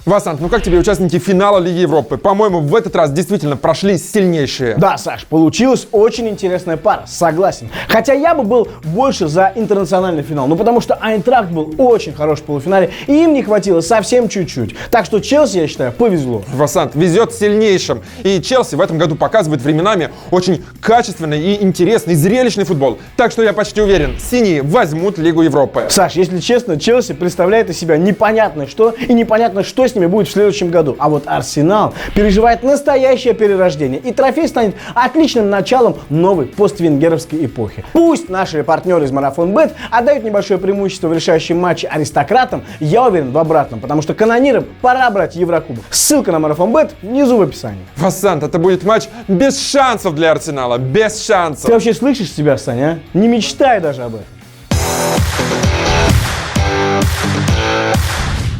Васант, ну как тебе участники финала Лиги Европы? По-моему, в этот раз действительно прошли сильнейшие. Да, Саш, получилась очень интересная пара, согласен. Хотя я бы был больше за интернациональный финал. Ну потому что Айнтрахт был очень хорош в полуфинале, и им не хватило совсем чуть-чуть. Так что Челси, я считаю, повезло. Васант, везет сильнейшим. И Челси в этом году показывает временами очень качественный и интересный, зрелищный футбол. Так что я почти уверен, синие возьмут Лигу Европы. Саш, если честно, Челси представляет из себя непонятно что, и непонятно, что с ними будет в следующем году. А вот Арсенал переживает настоящее перерождение, и трофей станет отличным началом новой поственгеровской эпохи. Пусть наши партнеры из Марафон.бет отдают небольшое преимущество в решающем матче аристократам, я уверен в обратном, потому что канонирам пора брать Еврокубок. Ссылка на Марафон.бет внизу в описании. Васант, это будет матч без шансов для Арсенала, без шансов. Ты вообще слышишь себя, Саня? А? Не мечтай даже об этом.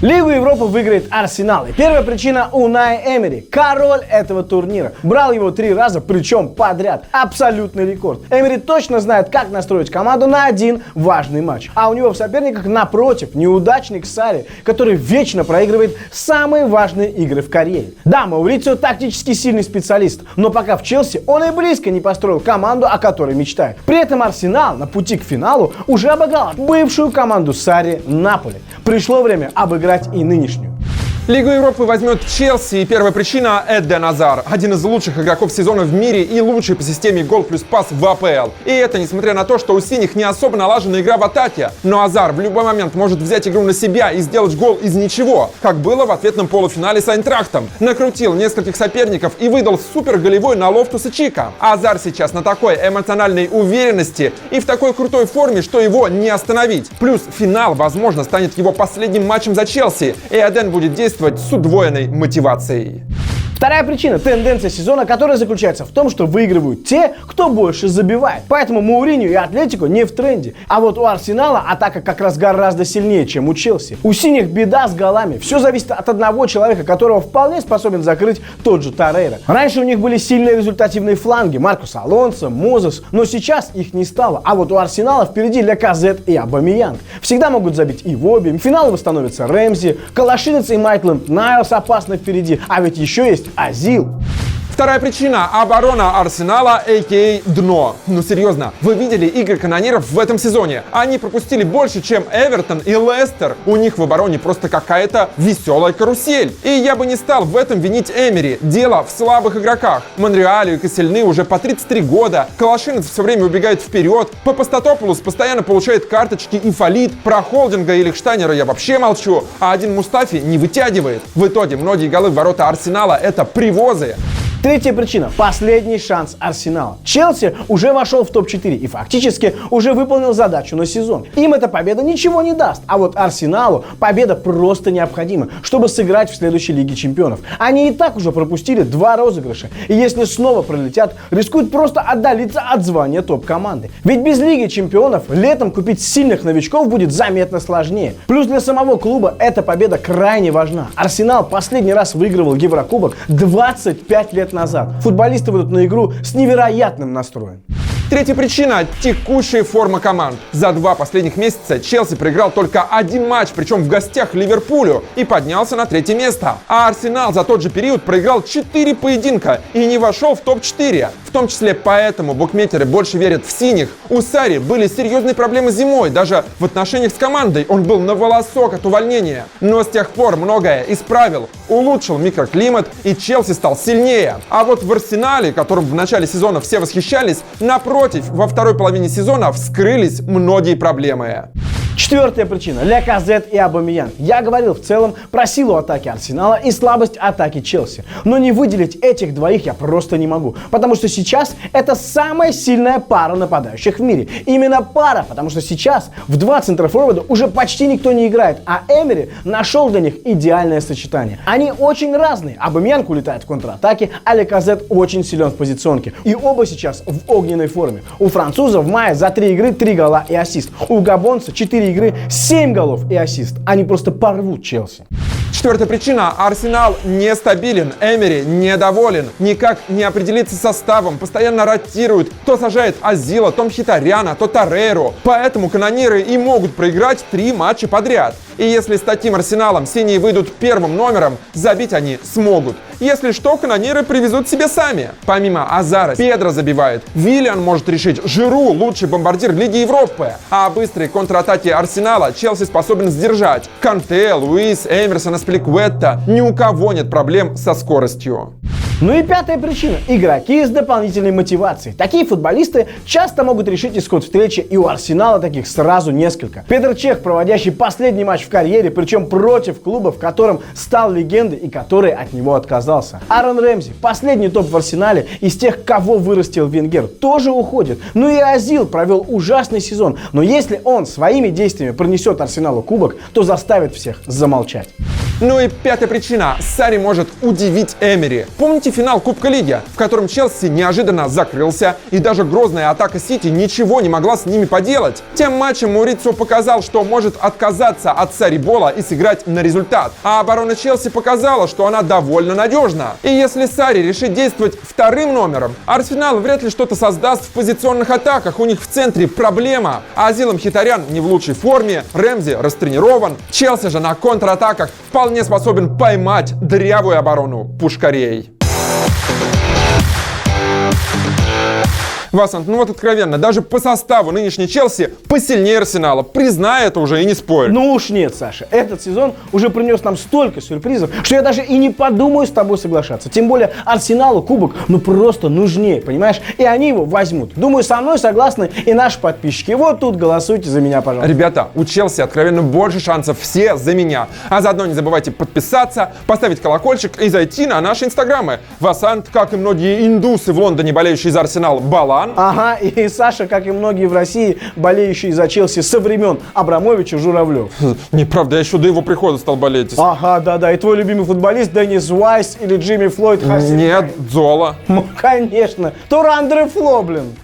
Лигу Европы выиграет Арсенал. И первая причина — Унай Эмери, король этого турнира. Брал его 3 раза, причем подряд. Абсолютный рекорд. Эмери точно знает, как настроить команду на один важный матч. А у него в соперниках напротив неудачник Сарри, который вечно проигрывает самые важные игры в карьере. Да, Маурицио тактически сильный специалист, но пока в Челси он и близко не построил команду, о которой мечтает. При этом Арсенал на пути к финалу уже обыграл бывшую команду Сарри Наполи. Пришло время обыграть и нынешнюю. Лигу Европы возьмет Челси, и первая причина — Эден Азар. Один из лучших игроков сезона в мире и лучший по системе гол плюс пас в АПЛ. И это несмотря на то, что у синих не особо налажена игра в атаке. Но Азар в любой момент может взять игру на себя и сделать гол из ничего, как было в ответном полуфинале с Айнтрахтом. Накрутил нескольких соперников и выдал супер голевой на Лофтуса Чика. Азар сейчас на такой эмоциональной уверенности и в такой крутой форме, что его не остановить. Плюс финал, возможно, станет его последним матчем за Челси, и Эден будет действовать с удвоенной мотивацией. Вторая причина — тенденция сезона, которая заключается в том, что выигрывают те, кто больше забивает. Поэтому Мауриньо и Атлетико не в тренде. А вот у Арсенала атака как раз гораздо сильнее, чем у Челси. У синих беда с голами. Все зависит от одного человека, которого вполне способен закрыть тот же Торрейра. Раньше у них были сильные результативные фланги — Маркус Алонсо, Мозес, но сейчас их не стало. А вот у Арсенала впереди Ляказет и Абамеянг. Всегда могут забить и в обе. В финал восстановятся Рэмзи, Калашинец и Майтленд Найлс опасно впереди. А ведь еще есть Азил. Вторая причина — оборона Арсенала, а.к.а. дно. Ну серьезно, вы видели игры канониров в этом сезоне? Они пропустили больше, чем Эвертон и Лестер. У них в обороне просто какая-то веселая карусель. И я бы не стал в этом винить Эмери. Дело в слабых игроках. Монреалю и Косельны уже по 33 года. Калашинец все время убегает вперед. Папастатопулос постоянно получает карточки и фалит. Про Холдинга и Лихштайнера я вообще молчу. А один Мустафи не вытягивает. В итоге многие голы в ворота Арсенала — это привозы. Третья причина – последний шанс Арсенала. Челси уже вошел в топ-4 и фактически уже выполнил задачу на сезон. Им эта победа ничего не даст, а вот Арсеналу победа просто необходима, чтобы сыграть в следующей Лиге Чемпионов. Они и так уже пропустили 2 розыгрыша, и если снова пролетят, рискуют просто отдалиться от звания топ-команды. Ведь без Лиги Чемпионов летом купить сильных новичков будет заметно сложнее. Плюс для самого клуба эта победа крайне важна. Арсенал последний раз выигрывал Еврокубок 25 лет назад. Футболисты выйдут на игру с невероятным настроем. Третья причина — текущая форма команд. За 2 последних месяца Челси проиграл только 1 матч, причем в гостях Ливерпулю, и поднялся на 3-е место. А Арсенал за тот же период проиграл 4 поединка и не вошел в топ-4. В том числе поэтому букмекеры больше верят в синих. У Сарри были серьезные проблемы зимой, даже в отношениях с командой он был на волосок от увольнения. Но с тех пор многое исправил, улучшил микроклимат, и Челси стал сильнее. А вот в Арсенале, которым в начале сезона все восхищались, напротив, во второй половине сезона вскрылись многие проблемы. Четвертая причина — Ляказет и Абамеянг. Я говорил в целом про силу атаки Арсенала и слабость атаки Челси. Но не выделить этих двоих я просто не могу. Потому что сейчас это самая сильная пара нападающих в мире. Именно пара, потому что сейчас в 2 центрофорварда уже почти никто не играет. А Эмери нашел для них идеальное сочетание. Они очень разные. Абамеянг улетает в контратаке, а Ляказет очень силен в позиционке. И оба сейчас в огненной форме. У француза в мае за 3 игры 3 гола и ассист. У габонца 4 игры 7 голов и ассист. Они просто порвут Челси. Четвертая причина — Арсенал нестабилен, Эмери недоволен, никак не определится с составом, постоянно ротирует, то сажает Азила, то Мхитаряна, то Торрейру. Поэтому канониры и могут проиграть 3 матча подряд. И если с таким Арсеналом синие выйдут первым номером, забить они смогут. Если что, канониры привезут себе сами. Помимо Азара, Педро забивает. Виллиан может решить. Жиру — лучший бомбардир Лиги Европы. А быстрые контратаки Арсенала Челси способен сдержать. Канте, Луис, Эмерсон, Аспиликуэта — ни у кого нет проблем со скоростью. Ну и пятая причина – игроки с дополнительной мотивацией. Такие футболисты часто могут решить исход встречи, и у Арсенала таких сразу несколько. Петр Чех, проводящий последний матч в карьере, причем против клуба, в котором стал легендой и который от него отказался. Аарон Рэмзи, последний топ в Арсенале, из тех, кого вырастил Венгер, тоже уходит. Ну и Азил провел ужасный сезон, но если он своими действиями принесет Арсеналу кубок, то заставит всех замолчать. Ну и пятая причина. Сарри может удивить Эмери. Помните финал Кубка Лиги, в котором Челси неожиданно закрылся, и даже грозная атака Сити ничего не могла с ними поделать? Тем матчем Маурицио показал, что может отказаться от Сарри-бола и сыграть на результат. А оборона Челси показала, что она довольно надежна. И если Сарри решит действовать вторым номером, Арсенал вряд ли что-то создаст в позиционных атаках. У них в центре проблема. Азил Мхитарян не в лучшей форме, Рэмзи растренирован. Челси же на контратаках вполне способен поймать дырявую оборону пушкарей. Васан, ну вот откровенно, даже по составу нынешней Челси посильнее Арсенала. Признай это уже и не спорь. Ну уж нет, Саша. Этот сезон уже принес нам столько сюрпризов, что я даже и не подумаю с тобой соглашаться. Тем более Арсеналу кубок ну просто нужнее, понимаешь? И они его возьмут. Думаю, со мной согласны и наши подписчики. Вот тут голосуйте за меня, пожалуйста. Ребята, у Челси откровенно больше шансов, все за меня. А заодно не забывайте подписаться, поставить колокольчик и зайти на наши инстаграмы. Васан, как и многие индусы в Лондоне, болеющие за Арсенал, Балан. Ага, и Саша, как и многие в России, болеющие за Челси со времен Абрамовича, Журавлев. Неправда, я еще до его прихода стал болеть. Ага, да-да, и твой любимый футболист Деннис Уайс или Джимми Флойд Хасси? Нет, Зола. Ну, конечно, Тур Андре Фло, блин.